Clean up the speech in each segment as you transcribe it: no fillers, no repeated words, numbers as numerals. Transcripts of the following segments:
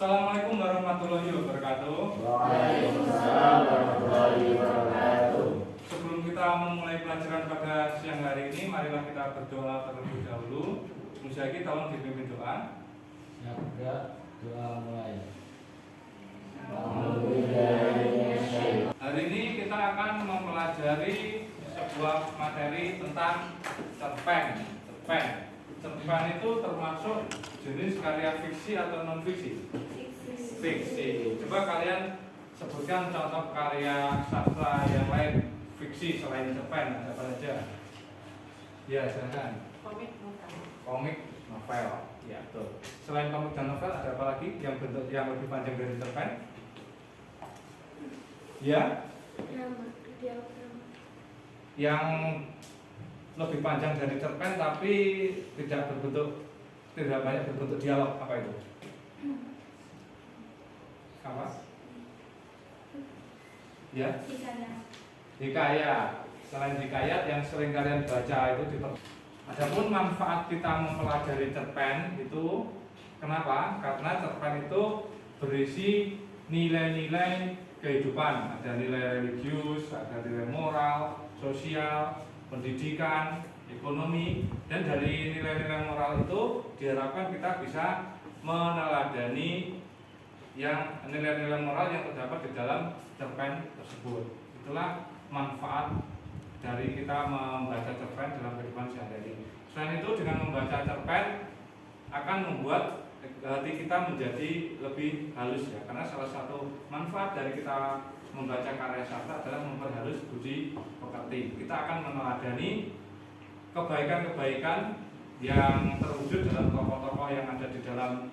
Assalamualaikum warahmatullahi wabarakatuh. Waalaikumsalam warahmatullahi wabarakatuh. Sebelum kita memulai pelajaran pada siang hari ini, marilah kita berdoa terlebih dahulu. Musyaki tolong dipimpin doa. Siap, doa mulai. Hari ini kita akan mempelajari sebuah materi tentang cerpen. Cerpen itu termasuk jenis karya fiksi atau non fiksi? Fiksi. Coba kalian sebutkan contoh karya sastra yang lain fiksi selain cerpen, ada apa saja? Ya, silakan. Komik, novel. Ya, betul. Selain komik dan novel, ada apa lagi yang bentuk yang lebih panjang dari cerpen? Ya? Yang lebih panjang dari cerpen tapi tidak banyak berbentuk dialog, apa itu? Apa? Ya? Hikayat. Selain hikayat yang sering kalian baca itu adapun manfaat kita mempelajari cerpen itu kenapa? Karena cerpen itu berisi nilai-nilai kehidupan, ada nilai religius, ada nilai moral, sosial, pendidikan, ekonomi, dan dari nilai-nilai moral itu diharapkan kita bisa meneladani yang nilai-nilai moral yang terdapat di dalam cerpen tersebut. Itulah manfaat dari kita membaca cerpen dalam kehidupan sehari-hari. Selain itu, dengan membaca cerpen akan membuat hati kita menjadi lebih halus ya, karena salah satu manfaat dari kita membaca karya sastra adalah memperhalus budi pekerti. Kita akan meneladani kebaikan-kebaikan yang terwujud dalam tokoh-tokoh yang ada di dalam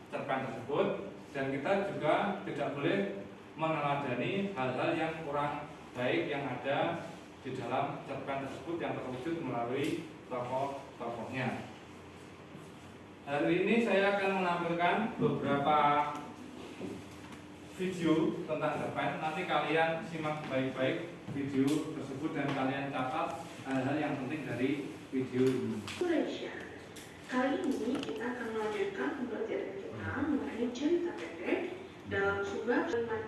cerpen tersebut, dan kita juga tidak boleh meneladani hal-hal yang kurang baik yang ada di dalam cerpen tersebut yang terwujud melalui tokoh-tokohnya. Hari ini saya akan menampilkan beberapa video tentang cerpen. Nanti kalian simak baik-baik video tersebut dan kalian catat hal-hal yang penting dari video ini. Kali ini kita akan melanjutkan pembelajaran kita mengenai cerita pendek dalam sebuah kalimat.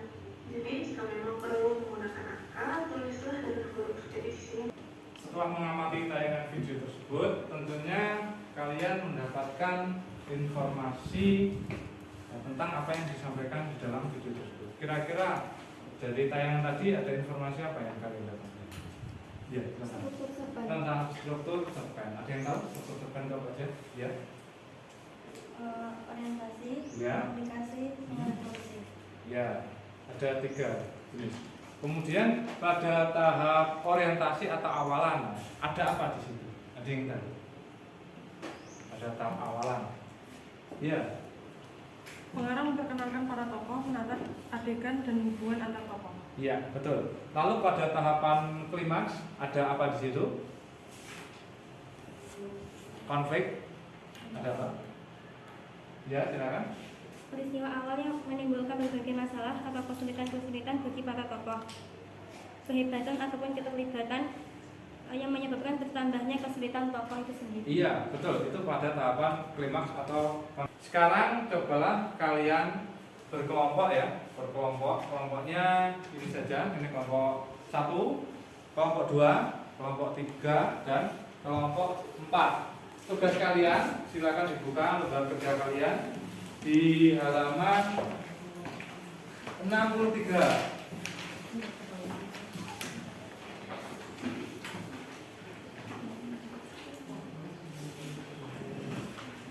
Jadi jika memang perlu menggunakan angka, tulislah dengan huruf. Jadi di sini. Setelah mengamati tayangan video tersebut, tentunya kalian mendapatkan informasi tentang apa yang disampaikan di dalam video tersebut. Kira-kira dari tayangan tadi ada informasi apa yang kalian dapatkan? Ya, tentang struktur cerpen. Ada yang tahu struktur cerpen itu apa aja? Ya. Orientasi, Ya. aplikasi, komunikasi. Ya, ada 3 jenis. Kemudian pada tahap orientasi atau awalan, ada apa di situ? Ada yang tahu? Ada tahap awalan. Ya. Pengarang memperkenalkan para tokoh, menatap adegan dan hubungan antar tokoh. Iya, betul. Lalu pada tahapan klimaks ada apa di situ? Konflik. Ada apa? Ya, silakan. Peristiwa awal yang menimbulkan berbagai masalah atau kesulitan-kesulitan bagi para tokoh. Kehebatan ataupun keterlibatan yang menyebabkan bertambahnya kesulitan tokoh itu sendiri. Iya, betul. Itu pada tahapan klimaks atau sekarang cobalah kalian berkelompok ya, kelompoknya ini saja, ini kelompok 1, kelompok 2, kelompok 3, dan kelompok 4. Tugas kalian silakan dibuka lembar kerja kalian di halaman 63.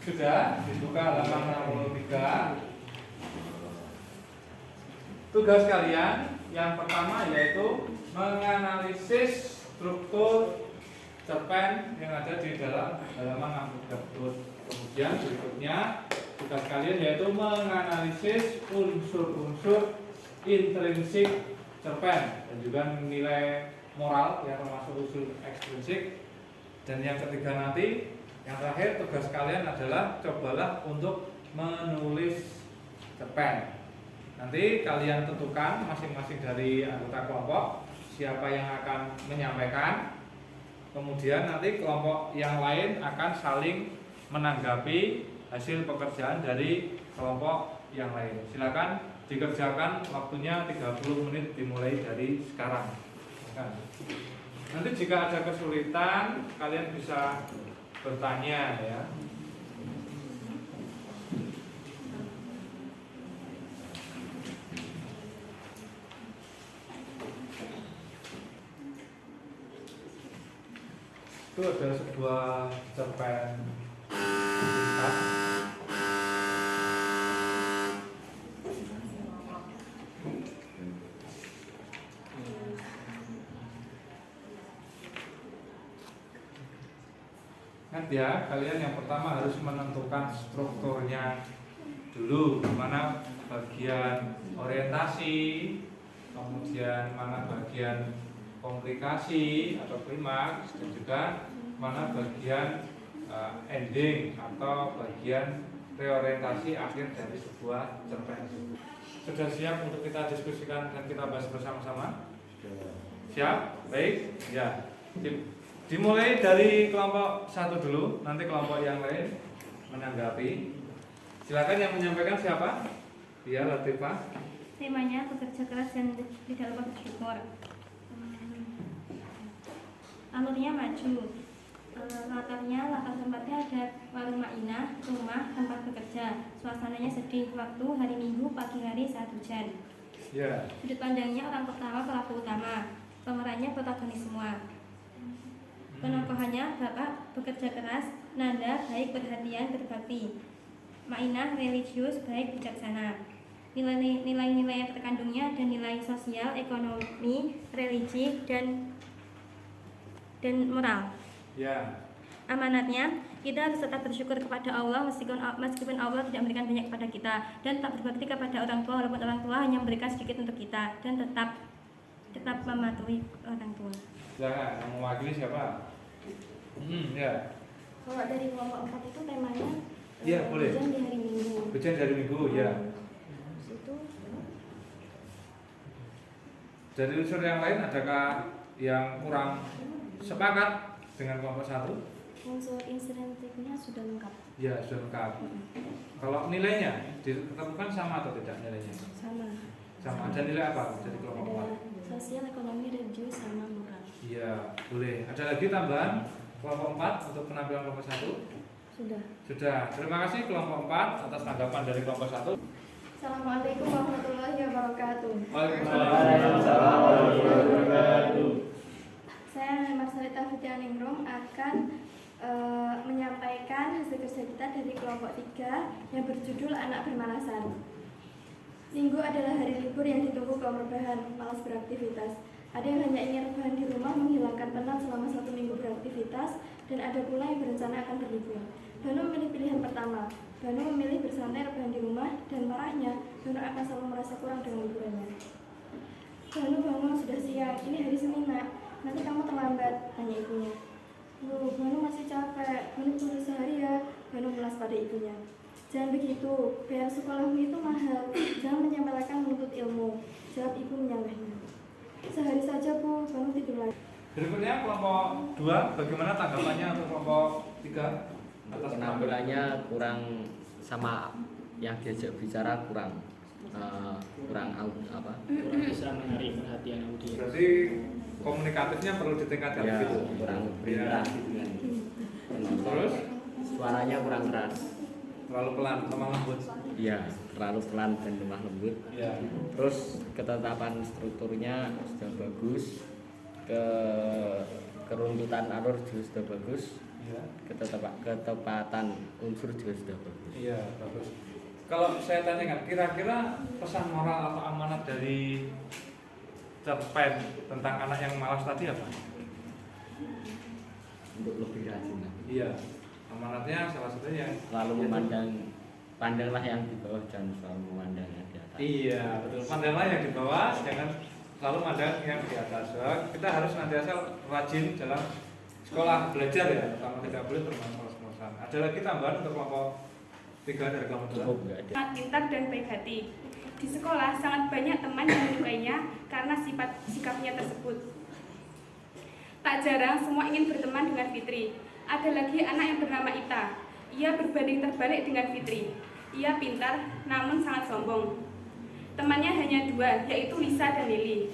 Sudah dibuka halaman 63. Tugas kalian yang pertama yaitu menganalisis struktur cerpen yang ada di dalam halaman 63. Kemudian berikutnya tugas kalian yaitu menganalisis unsur-unsur intrinsik cerpen dan juga nilai moral yang termasuk unsur ekstrinsik. Dan yang ketiga nanti, yang terakhir tugas kalian adalah cobalah untuk menulis cerpen. Nanti kalian tentukan masing-masing dari anggota kelompok siapa yang akan menyampaikan. Kemudian nanti kelompok yang lain akan saling menanggapi hasil pekerjaan dari kelompok yang lain. Silakan dikerjakan, waktunya 30 menit dimulai dari sekarang. Nanti jika ada kesulitan kalian bisa bertanya ya. Itu ada sebuah cerpen singkat. Ingat ya, kalian yang pertama harus menentukan strukturnya dulu, mana bagian orientasi, kemudian mana bagian komplikasi atau klimaks, dan juga mana bagian ending atau bagian reorientasi akhir dari sebuah cerpen. Sudah siap untuk kita diskusikan dan kita bahas bersama-sama? Siap? Baik? Ya. Dimulai dari kelompok 1 dulu, nanti kelompok yang lain menanggapi. Silakan yang menyampaikan siapa? Ya, Latifah. Temanya bekerja keras dan tidak lupa bersyukur. Alurnya maju. Latar tempatnya ada warung Ma'inah, rumah, tempat bekerja. Suasananya sedih, waktu hari Minggu, pagi hari saat hujan. Ya. Sudut pandangnya orang pertama pelaku utama, pemerannya protagonis semua. Penokohannya bapak bekerja keras, Nanda baik, perhatian, berbakti. Ma'inah religius, baik, bijaksana. Nilai-nilai yang terkandungnya dan nilai sosial, ekonomi, religi, dan moral. Ya. Amanatnya, kita harus tetap bersyukur kepada Allah meskipun Allah tidak memberikan banyak kepada kita, dan tetap berbakti kepada orang tua walaupun orang tua hanya memberikan sedikit untuk kita, dan tetap mematuhi orang tua. Ya, yang mewakili siapa? Ya. Kalau dari kelompok 4 itu temanya Iya, boleh. hujan di hari Minggu. Hujan dari Minggu, ya. Itu Dari unsur yang lain adakah yang kurang sepakat dengan kelompok 1? unsur insentifnya sudah lengkap. Ya, sudah lengkap. Kalau nilainya ditemukan sama atau tidak nilainya? Sama. Sama. Ada nilai apa dari kelompok 4? Ada sosial, ekonomi, religius, sama moral. Iya, boleh. Ada lagi tambahan kelompok 4 untuk penampilan kelompok 1? Sudah. Sudah. Terima kasih kelompok 4 atas tanggapan dari kelompok 1. Assalamualaikum warahmatullahi wabarakatuh. Waalaikumsalam warahmatullahi wabarakatuh. Saya Marcelita Fitianingrum akan menyampaikan hasil kerja kita dari kelompok 3 yang berjudul Anak Bermalasan. Minggu adalah hari libur yang ditunggu kaum rebahan, malas beraktivitas. Ada yang hanya ingin rebahan di rumah menghilangkan penat selama 1 minggu beraktivitas, dan ada pula yang berencana akan berlibur. Banu memilih pilihan pertama. Banu memilih bersantai rebahan di rumah, dan parahnya Banu akan selalu merasa kurang dengan liburannya. Banu bangun, sudah siang, ini hari Senin nak. Nanti kamu terlambat, tanya ibunya. Loh, Banu masih capek, Banu turun sehari ya. Banu melas pada ibunya. Jangan begitu, bayar sekolahmu itu mahal. Jangan menyempelekan menuntut ilmu, jawab ibu menyanggahnya. Sehari saja bu, Banu tidur lagi. Berikutnya kelompok 2, bagaimana tanggapannya untuk kelompok 3? Atas Penampilannya kurang, sama yang diajak bicara kurang bisa menarik perhatian audiens. Berarti komunikatifnya perlu ditingkatkan ya, gitu. kurang berinteraksi dengan Terus suaranya kurang keras. terlalu pelan, lemah lembut. Iya, terlalu pelan dan lemah lembut. Ya. Terus ketetapan strukturnya sudah bagus, keruntutan alur juga sudah bagus, Iya. ketepatan unsur juga sudah bagus. Iya, bagus. Kalau saya tanyakan, kira-kira pesan moral atau amanat dari cerpen tentang anak yang malas tadi apa? Untuk lebih rajin, Iya. Amanatnya salah satunya yang selalu pandanglah yang di bawah, jangan selalu memandang yang di atas. Iya, betul. Pandanglah yang di bawah, jangan selalu pandang yang di atas. So, kita harus nantiasa rajin dalam sekolah belajar ya, terutama tidak boleh bermalas-malasan. Ada lagi tambahan untuk kelompok 3 dari kelompok 2? Cukup nggak ada. Sangat pintar dan baik hati. Di sekolah sangat banyak teman yang menyukainya karena sikapnya tersebut. Tak jarang semua ingin berteman dengan Fitri. Ada lagi anak yang bernama Ita. Ia berbanding terbalik dengan Fitri. Ia pintar, namun sangat sombong. Temannya hanya dua, yaitu Lisa dan Lily,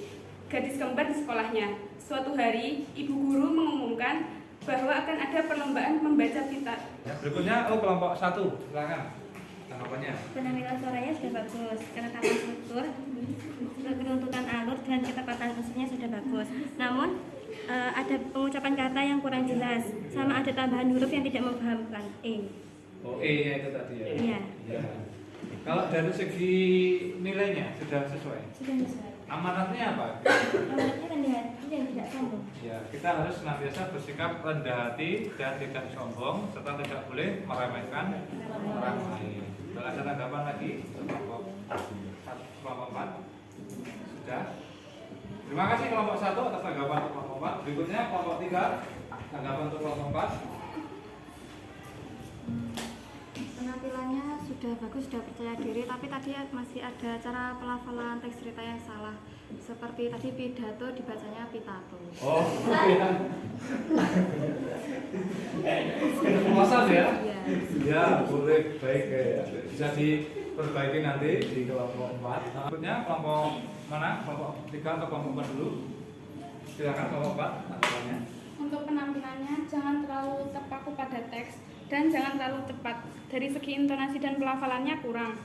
gadis kembar di sekolahnya. Suatu hari, ibu guru mengumumkan bahwa akan ada perlombaan membaca pita. Ya, berikutnya kelompok 1, silakan tanggapannya. Penampilan suaranya sudah bagus, keretakan struktur, penuntutan alur dan ketepatan unsurnya sudah bagus. Namun ada pengucapan kata yang kurang jelas, sama ada tambahan huruf yang tidak memfahamkan. Oh, E-nya itu tadi ya. Iya. Ya. Kalau dari segi nilainya sudah sesuai. Sudah sesuai. Amanatnya apa? Amanatnya rendah hati dan tidak sombong. Ya, kita harus senantiasa bersikap rendah hati dan tidak sombong serta tidak boleh meremehkan orang lain. Kalau ada tanggapan lagi kelompok 4? Sudah. Terima kasih kelompok 1 atas tanggapan untuk kelompok 4. Berikutnya kelompok 3, tanggapan untuk kelompok 4. Penampilannya sudah bagus, sudah percaya diri, tapi tadi masih ada cara pelafalan teks cerita yang salah. Seperti tadi pidato dibacanya pitato. Oh, iya. Kepuasan ya? Iya. Ya, boleh, baik ya. Bisa diperbaiki nanti di kelompok 4. Berikutnya kelompok mana? Kelompok 3 atau kelompok 4 dulu? Silakan kelompok 4, tanggapannya. Untuk penampilannya, jangan terlalu terpaku pada teks dan jangan terlalu cepat. Dari segi intonasi dan pelafalannya kurang.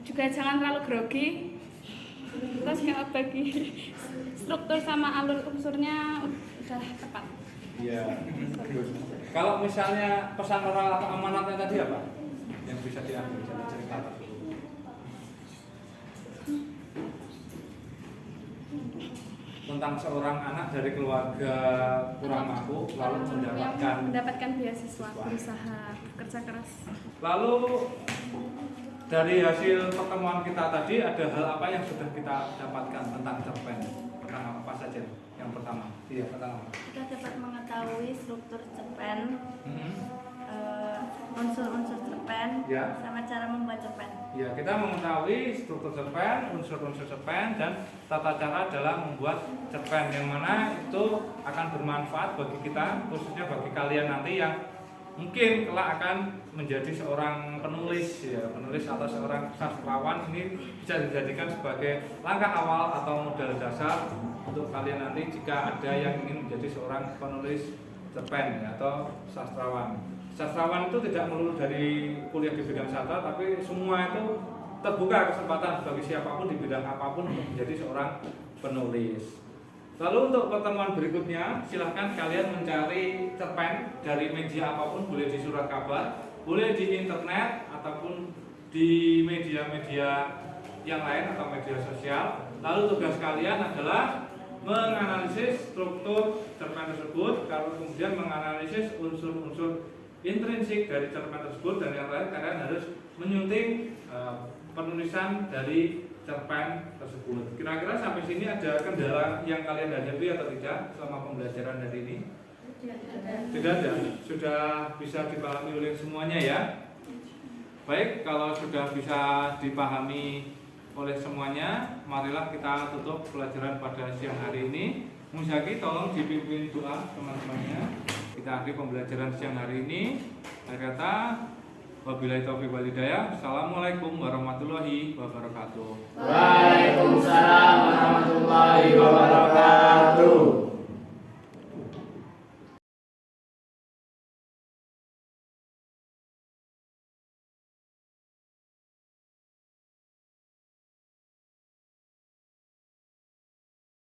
Juga jangan terlalu grogi. Terus kalau bagi struktur sama alur unsurnya udah tepat. Iya. Kalau misalnya pesan moral atau amanatnya tadi apa? Yang bisa diambil dari cerita tersebut. Tentang seorang anak dari keluarga kurang mampu lalu mendapatkan beasiswa, berusaha kerja keras. Lalu dari hasil pertemuan kita tadi ada hal apa yang sudah kita dapatkan tentang cerpen? Tentang apa saja? Yang pertama. Iya, pertama. Kita dapat mengetahui struktur cerpen, unsur-unsur cerpen, Ya. sama cara membuat cerpen. Ya, kita mengetahui struktur cerpen, unsur-unsur cerpen, dan tata cara dalam membuat cerpen yang mana itu akan bermanfaat bagi kita, khususnya bagi kalian nanti yang mungkin kelak akan menjadi seorang penulis, ya, penulis atau seorang sastrawan. Ini bisa dijadikan sebagai langkah awal atau modal dasar untuk kalian nanti jika ada yang ingin menjadi seorang penulis cerpen, ya, atau sastrawan. Sastrawan itu tidak melulu dari kuliah di bidang sastra, tapi semua itu terbuka kesempatan bagi siapapun di bidang apapun untuk menjadi seorang penulis. Lalu untuk pertemuan berikutnya, silahkan kalian mencari cerpen dari media apapun, boleh di surat kabar, boleh di internet, ataupun di media-media yang lain atau media sosial. Lalu tugas kalian adalah menganalisis struktur cerpen tersebut, kalau kemudian menganalisis unsur-unsur intrinsik dari cerpen tersebut, dan yang lain kalian harus menyunting penulisan dari cerpen tersebut. Kira-kira sampai sini ada kendala yang kalian hadapi atau tidak selama pembelajaran hari ini? Tidak ada. Sudah bisa dipahami oleh semuanya ya? Baik, kalau sudah bisa dipahami oleh semuanya, marilah kita tutup pelajaran pada siang hari ini. Muzaki tolong dipimpin doa teman-temannya. Kita akhiri pembelajaran siang hari ini. Akhir kata, wabillahi taufiq wal hidayah. Assalamualaikum warahmatullahi wabarakatuh. Waalaikumsalam warahmatullahi wabarakatuh.